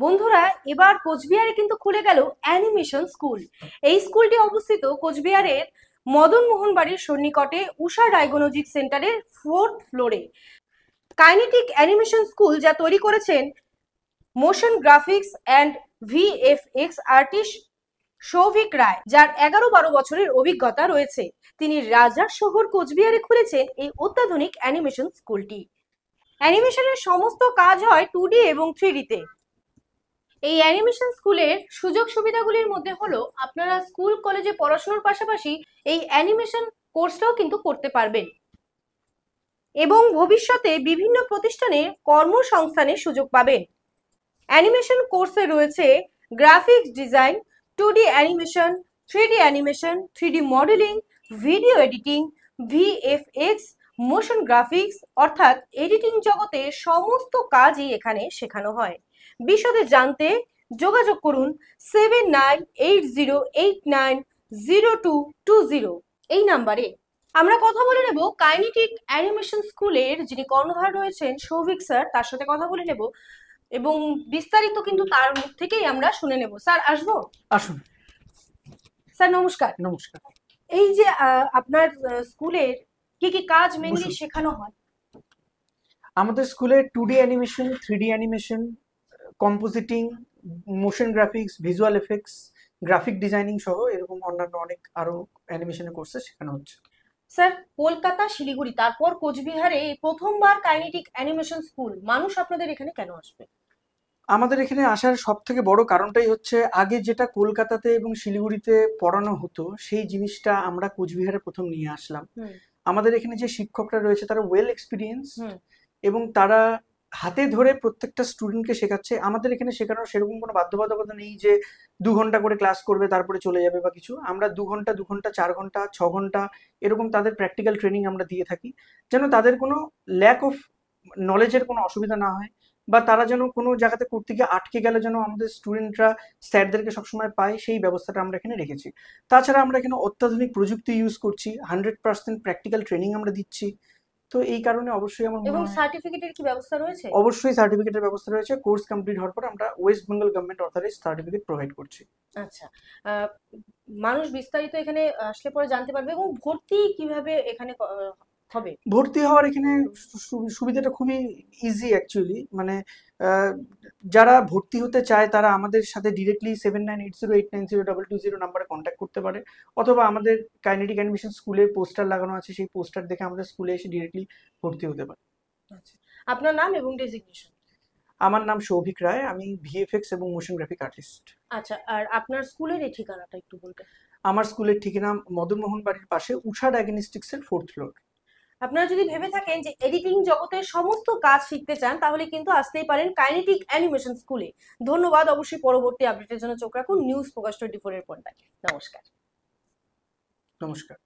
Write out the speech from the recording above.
বন্ধুরা, এবার কোচবিহারে কিন্তু খুলে গেল অ্যানিমেশন স্কুল। এই স্কুলটি অবস্থিত কোচবিহারের মদন মোহন বাড়ির সন্নিকটে উষা ডায়াগনস্টিক সেন্টারের 4th ফ্লোরে। কাইনেটিক অ্যানিমেশন স্কুল যা তৈরি করেছেন motion graphics and VFX artist Souvik Roy, যার 11-12 বছরের অভিজ্ঞতা রয়েছে। তিনি রাজার শহর কোচবিহারে খুলেছেন এই অত্যাধুনিক অ্যানিমেশন স্কুলটি। অ্যানিমেশনের সমস্ত কাজ হয় 2D এবং 3D তে। এই অ্যানিমেশন স্কুলের সুযোগ সুবিধাগুলির মধ্যে হলো আপনারা স্কুল কলেজে পড়াশোনার পাশাপাশি এই অ্যানিমেশন কোর্সটাও কিন্তু করতে পারবেন এবং ভবিষ্যতে বিভিন্ন প্রতিষ্ঠানে কর্মসংস্থানের সুযোগ পাবেন। অ্যানিমেশন কোর্সে রয়েছে graphics design, 2D animation, 3D animation, 3D modelling, video editing, VFX, motion graphics অর্থাৎ এডিটিং জগতে সমস্ত কাজই এখানে শেখানো হয়। বিশদে জানতে যোগাযোগ করুন 7980890220 এই নাম্বারে। আমরা কথা বলে নেব কাইনেটিক অ্যানিমেশন স্কুলের যিনি কর্ণধার রয়েছেন সৌভিক স্যার, তার সাথে কথা বলে নেব এবং বিস্তারিত কিন্তু তার মুখ থেকেই আমরা শুনে নেব। স্যার আসবো? আসুন স্যার নমস্কার। নমস্কার। এই যে আপনার স্কুলের কি কি কাজ মেইনলি শেখানো হয়? আমাদের স্কুলে 2D animation, 3D animation, compositing, motion graphics, visual effects, graphic designing সহ এরকম অন্যান্য অনেক আরো অ্যানিমেশনের কোর্সে শেখানো হচ্ছে। স্যার, কলকাতা, শিলিগুড়ি, তারপর কোচবিহারে প্রথমবার কাইনেটিক অ্যানিমেশন স্কুল, মানুষ আপনাদের এখানে কেন আসবে? আমাদের এখানে আসার সব থেকে বড় কারণটাই হচ্ছে আগে যেটা কলকাতাতে এবং শিলিগুড়িতে পড়ানো হতো সেই জিনিসটা আমরা কোচবিহারে প্রথম নিয়ে আসলাম। আমাদের এখানে যে শিক্ষকরা রয়েছে তারা ওয়েল এক্সপিরিয়েন্স এবং তারা হাতে ধরে প্রত্যেকটা স্টুডেন্টকে শেখাচ্ছে। আমাদের এখানে শেখানোর সেরকম কোনো বাধ্যবাধকতা নেই যে 2 ঘন্টা করে ক্লাস করবে তারপরে চলে যাবে বা কিছু। আমরা 2 ঘন্টা 2 ঘন্টা 4 ঘন্টা 6 ঘন্টা এরকম তাদের প্র্যাকটিক্যাল ট্রেনিং আমরা দিয়ে থাকি, যেন তাদের কোনো ল্যাক অফ নলেজের কোনো অসুবিধা না হয় বা তারা যেন কোনো জায়গাতে করতে গিয়ে আটকে গেলে যেন আমাদের স্টুডেন্টরা স্যারদেরকে সবসময় পায়, সেই ব্যবস্থাটা আমরা এখানে রেখেছি। তাছাড়া আমরা এখানে অত্যাধুনিক প্রযুক্তি ইউজ করছি, 100% প্র্যাকটিক্যাল ট্রেনিং আমরা দিচ্ছি। তো এই কারণে অবশ্যই আমার এবং সার্টিফিকেটের কি ব্যবস্থা রয়েছে? অবশ্যই সার্টিফিকেটের ব্যবস্থা রয়েছে। কোর্স কমপ্লিট হওয়ার পর আমরা West Bengal government authorise certificate provide করছি। আচ্ছা, মানুষ বিস্তারিত এখানে আসলে পরে জানতে পারবে। এবং ভর্তি কিভাবে এখানে হবে? ভর্তি হওয়ার এখানে সুবিধাটা খুবই ইজি অ্যাকচুয়ালি। মানে যারা ভর্তি হতে চায় তারা আমাদের সাথে ডিরেক্টলি 7980890220 নাম্বারে কন্ট্যাক্ট করতে পারে, অথবা আমাদের কাইনেটিক অ্যানিমেশন স্কুলের পোস্টার লাগানো আছে, সেই পোস্টার দেখে আমাদের স্কুলে এসে ডিরেক্টলি ভর্তি হতে পারে। আচ্ছা, আপনার নাম এবং ডেজিগনেশন? আমার নাম সৌভিক রায়, আমি ভিএফএক্স এবং মোশন গ্রাফিক আর্টিস্ট। আচ্ছা, আর আপনার স্কুলের এই ঠিকানাটা একটু বলবেন? আমার স্কুলের ঠিকানা মদন মোহন বাড়ির পাশে উষা ডায়াগনস্টিক্সের 4th ফ্লোর। আপনারা যদি ভেবে থাকেন যে এডিটিং জগতের সমস্ত কাজ শিখতে চান, তাহলে কিন্তু আসতেই পারেন কাইনেটিক অ্যানিমেশন স্কুলে। ধন্যবাদ। অবশ্যই পরবর্তী আপডেটের জন্য চোখ রাখুন নিউজ ফোকাস 24 এর পর্দায়। নমস্কার। নমস্কার।